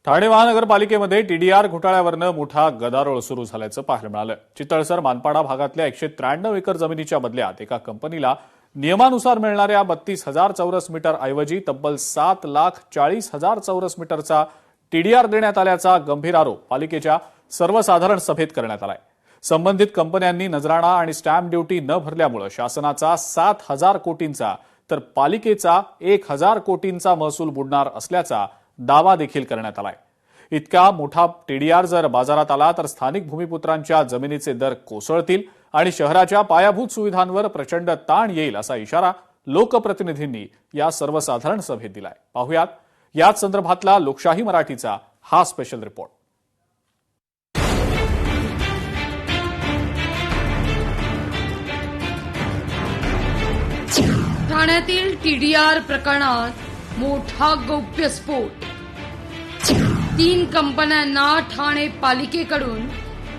Thane महानगरपालिकेमध्ये TDR घोटाळ्यावरनं मोठा गदारोळ सुरू झाल्याचं पाहायला मिळालं। चितळसर मानपाडा भागातल्या 193 एकर जमिनीच्या बदल्यात एका कंपनीला नियमानुसार मिळणाऱ्या 32,000 चौरस मीटर ऐवजी तब्बल 7,40,000 चौरस मीटरचा टीडीआर देण्यात आल्याचा गंभीर आरोप पालिकेच्या सर्वसाधारण सभेत करण्यात आलाय। संबंधित कंपन्यांनी नजराणा आणि स्टॅम्प ड्युटी न भरल्यामुळे शासनाचा 7,000 कोटींचा तर पालिकेचा 1,000 कोटींचा महसूल बुडणार असल्याचा दावा देखील करण्यात आलाय। इतका मोठा टीडीआर जर बाजारात आला तर स्थानिक भूमिपुत्रांच्या जमिनीचे दर कोसळतील आणि शहराच्या पायाभूत सुविधांवर प्रचंड ताण येईल असा इशारा लोकप्रतिनिधींनी या सर्वसाधारण सभेत दिलाय। पाहुयात याच संदर्भातला लोकशाही मराठीचा हा स्पेशल रिपोर्ट। ठाण्यातील टीडीआर प्रकरणात मोठा गौप्यस्फोट। 3 कंपन्यांना ठाणे पालिकेकडून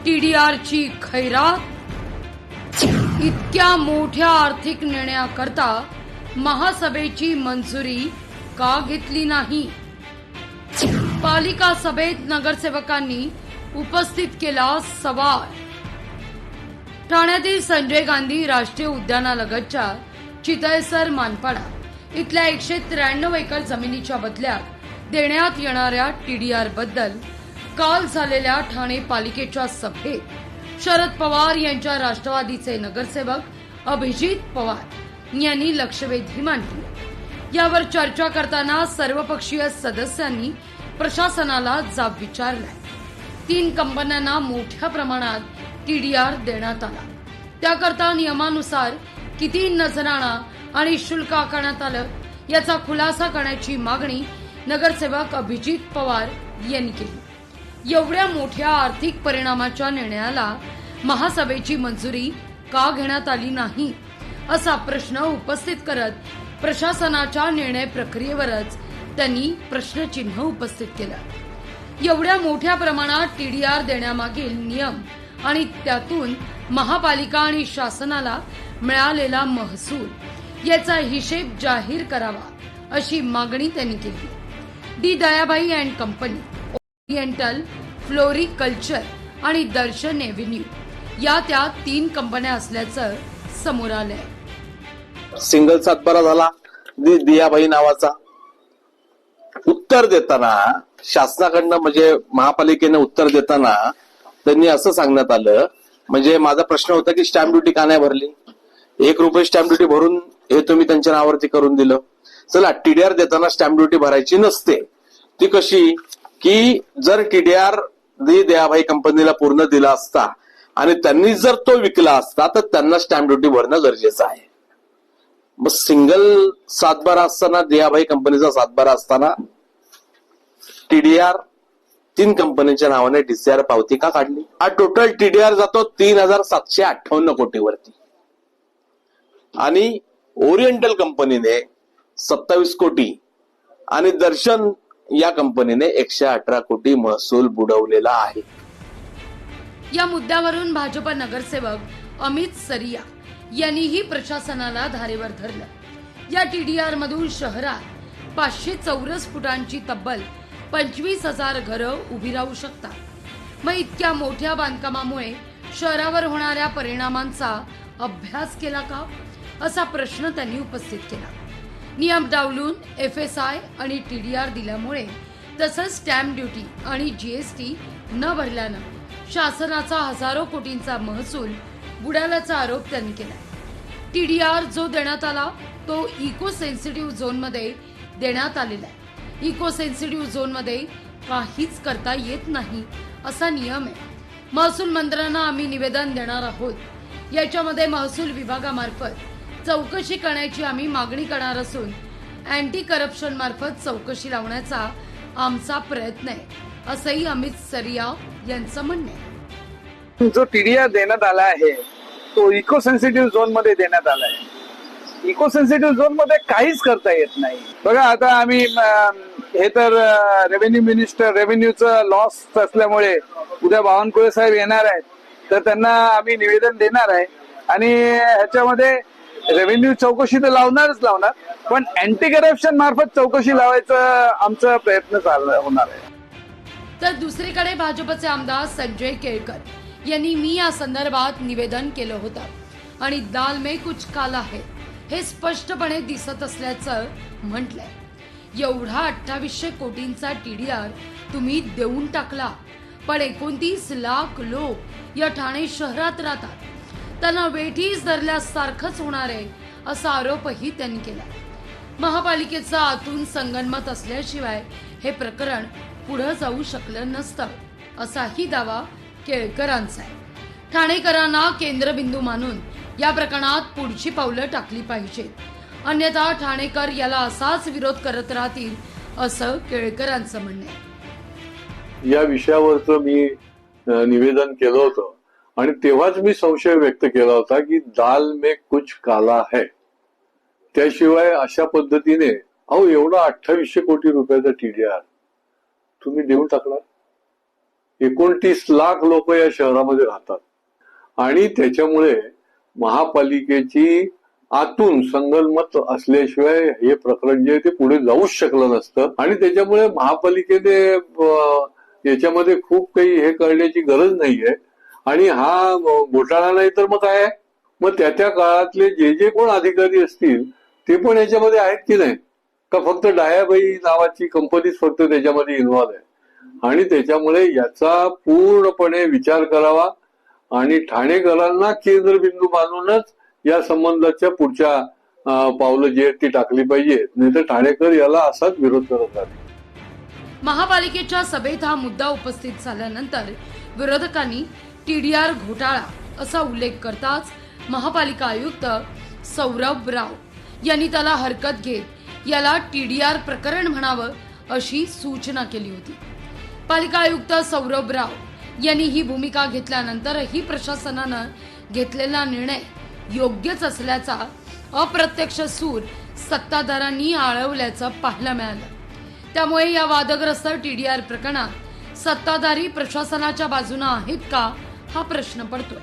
टीडीआरची खैरात। इतक्या मोठ्या आर्थिक निर्णयाकरता महासभेची मंजुरी का घेतली नाही? पालिका सभेत नगरसेवकांनी उपस्थित केला सवाल। ठाण्यातील संजय गांधी राष्ट्रीय उद्यानालगतच्या चितळसर मानपाडा इथल्या 193 एकर जमिनीच्या बदल्यात देण्यात येणाऱ्या टीडीआर बद्दल काल झालेल्या ठाणे पालिकेच्या सभेत शरद पवार यांच्या राष्ट्रवादीचे नगरसेवक अभिजित पवार यांनी लक्षवेधी मांडली। यावर चर्चा करताना सर्वपक्षीय सदस्यांनी प्रशासनाला जाब विचारलाय। 3 कंपन्यांना मोठ्या प्रमाणात टीडीआर देण्यात आला, त्याकरता नियमानुसार किती नजराणा आणि शुल्क आकारण्यात आलं याचा खुलासा करण्याची मागणी नगरसेवक अभिजित पवार यांनी केली। एवढ्या मोठ्या आर्थिक परिणामाच्या निर्णयाला महासभेची मंजुरी का घेण्यात आली नाही असा प्रश्न उपस्थित करत प्रशासनाच्या निर्णय प्रक्रियेवरच त्यांनी प्रश्नचिन्ह उपस्थित केलं। एवढ्या मोठ्या प्रमाणात टीडीआर देण्यामागील नियम आणि त्यातून महापालिका आणि शासनाला मिळालेला महसूल याचा हिशेब जाहीर करावा अशी मागणी त्यांनी केली। D Dayabai and company, oriental floriculture आणि दर्शन एव्हेन्यू या त्या 3 कंपन्या असल्याचं समोर आलंय। सिंगल सातबारा झाला दियाबाई नावाचा। उत्तर देताना शासनाकडनं म्हणजे महापालिकेने उत्तर देताना त्यांनी असं सांगण्यात आलं, म्हणजे माझा प्रश्न होता की स्टॅम्प ड्युटी का नाही भरली, 1 रुपये स्टॅम्प ड्युटी भरून हे तुम्ही त्यांच्या नावावरती करून दिलं। चला, टीडीआर देताना स्टॅम्प ड्युटी भरायची नसते, ती कशी की जर टीडीआर दयाबाई कंपनीला पूर्ण दिला असता आणि त्यांनी जर तो विकला असता तर त्यांना स्टॅम्प ड्युटी भरणं गरजेचं आहे। मग सिंगल सातबारा असताना, दयाबाई कंपनीचा सातबारा असताना टीडीआर 3 कंपनीच्या नावाने डीसीआर पावती का काढली? हा टोटल टीडीआर जातो 3,758 कोटीवरती आणि ओरिएंटल कंपनीने 27 कोटी आणि दर्शन या कंपनीने 118 कोटी महसूल बुडवलेला आहे। या मुद्द्यावरून भाजप नगरसेवक अमित सरिया यांनीही प्रशासनाला धारेवर धरलं। या टीडीआर मधून शहरात 500 चौरस फुटांची तब्बल 25,000 घरं उभी राहू शकतात। मग इतक्या मोठ्या बांधकामामुळे शहरावर होणाऱ्या परिणामांचा अभ्यास केला का असा प्रश्न त्यांनी उपस्थित केला। नियम डावलून FSI आणि टीडीआर दिल्यामुळे तसंच स्टॅम्प ड्युटी आणि जीएसटी न भरल्यानं शासनाचा हजारो कोटींचा महसूल बुडाल्याचा आरोप त्यांनी केला। टीडीआर जो देण्यात आला तो इको सेन्सिटिव्ह झोनमध्ये देण्यात आलेला आहे। इको सेन्सिटिव्ह झोनमध्ये काहीच करता येत नाही असा नियम आहे। महसूल मंत्र्यांना आम्ही निवेदन देणार आहोत। याच्यामध्ये महसूल विभागामार्फत चौकशी करण्याची आम्ही मागणी करणार असून अँटी करप्शन मार्फत चौकशी लावण्याचा आमचा प्रयत्न आहे असंही अमित सरिया यांचं म्हणणं आहे। जो टीडीआर देण्यात आला आहे तो इको सेन्सिटिव्ह झोन मध्ये देण्यात आला आहे। इको सेन्सिटिव्ह झोन मध्ये काहीच करता येत नाही। बघा, आता आम्ही हे तर रेव्हेन्यू मिनिस्टर, रेव्हेन्यूचं लॉस असल्यामुळे उद्या बावनकुळे साहेब येणार आहेत, तर त्यांना आम्ही निवेदन देणार आहे आणि ह्याच्यामध्ये रेव्हेन्यू चौकशी तर लावणारच लावणार, पण अँटी करप्शन मार्फत चौकशी लावायचं आमचा प्रयत्न होणार आहे। तर दुसरीकडे भाजपचे आमदार संजय केळकर यांनी मी या संदर्भात निवेदन केलं होतं आणि दाल में कुछ काला है हे स्पष्टपणे दिसत असल्याचं म्हटलंय। एवढा 2800 कोटींचा टीडीआर तुम्ही देऊन टाकला, पण 29 लाख लोक या ठाणे शहरात राहतात, त्यांना वेठीस धरल्यासारखंच होणार आहे असा आरोपही त्यांनी केला। महापालिकेचा आतून संगनमत असल्याशिवाय हे प्रकरण पुढे जाऊ शकलं नसतं असाही दावा केळकरांचा आहे। ठाणेकरांना केंद्रबिंदू मानून या प्रकरणात पुढची पावलं टाकली पाहिजेत, अन्यथा ठाणेकर याला असाच विरोध करत राहतील असं केळकरांचं म्हणणं आहे। या विषयावरचं मी निवेदन केलं होतं आणि तेव्हाच मी संशय व्यक्त केला होता की दाल में कुछ काला है। त्याशिवाय अशा पद्धतीने एवढा 2800 कोटी रुपयाचा टीडीआर तुम्ही देऊन टाकला। 29 लाख लोक या शहरामध्ये राहतात आणि त्याच्यामुळे महापालिकेची आतून संगनमत असल्याशिवाय हे प्रकरण जे ते पुढे जाऊच शकलं नसतं आणि त्याच्यामुळे महापालिकेने याच्यामध्ये खूप काही हे करण्याची गरज नाहीये आणि हा घोटाळा नाही तर मग काय, मग त्या काळातले जे कोण अधिकारी असतील ते पण याच्यामध्ये आहेत की नाही, का फक्त डायाबाई नावाची कंपनीच फक्त त्याच्यामध्ये इन्व्हॉल्व आहे। आणि त्याच्यामुळे याचा पूर्णपणे विचार करावा आणि ठाणेकरांना केंद्रबिंदू मानूनच या संबंधाच्या पुढच्या पावलं जी आहेत ती टाकली पाहिजे, नाही तर ठाणेकर याला असाच विरोध करत राहतील। महापालिकेच्या सभेत हा मुद्दा उपस्थित झाल्यानंतर विरोधकांनी टीडीआर घोटाळा असा उल्लेख करताच महापालिका आयुक्त सौरभ राव यांनी त्याला हरकत घेत याला टीडीआर प्रकरण म्हणावं अशी सूचना केली होती। पालिका आयुक्त सौरभ राव यांनी ही भूमिका घेतल्यानंतरही प्रशासनानं घेतलेला निर्णय योग्यच असल्याचा अप्रत्यक्ष सूर सत्ताधाऱ्यांनी आळवल्याचं पाहायला मिळालं। त्यामुळे या वादग्रस्त टीडीआर प्रकरणात सत्ताधारी प्रशासनाच्या बाजूने आहेत का हा प्रश्न पडतोय।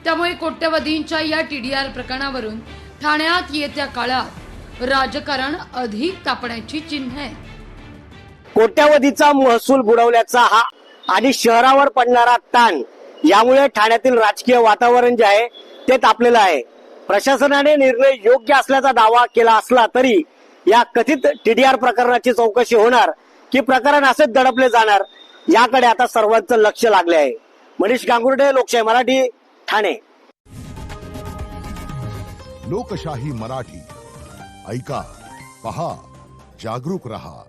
त्यामुळे कोट्यवधींच्या या टीडीआर प्रकरणावरून ठाण्यात येत्या काळात राजकारण अधिक तापण्याची चिन्ह आहे। कोट्यवधीचा महसूल बुडवल्याचा हा आणि शहरावर पडणारा ताण यामुळे ठाण्यातील राजकीय वातावरण जे आहे ते तापलेलं आहे। प्रशासनाने निर्णय योग्य असल्याचा दावा केला असला तरी या कथित टीडीआर प्रकरणाची चौकशी होणार की प्रकरण असेच दडपले जाणार याकडे आता सर्वांचं लक्ष लागले आहे। मनीष गांगुर्डे, लोकशाही मराठी, ठाणे। लोकशाही मराठी ऐका, पहा, जागरूक रहा।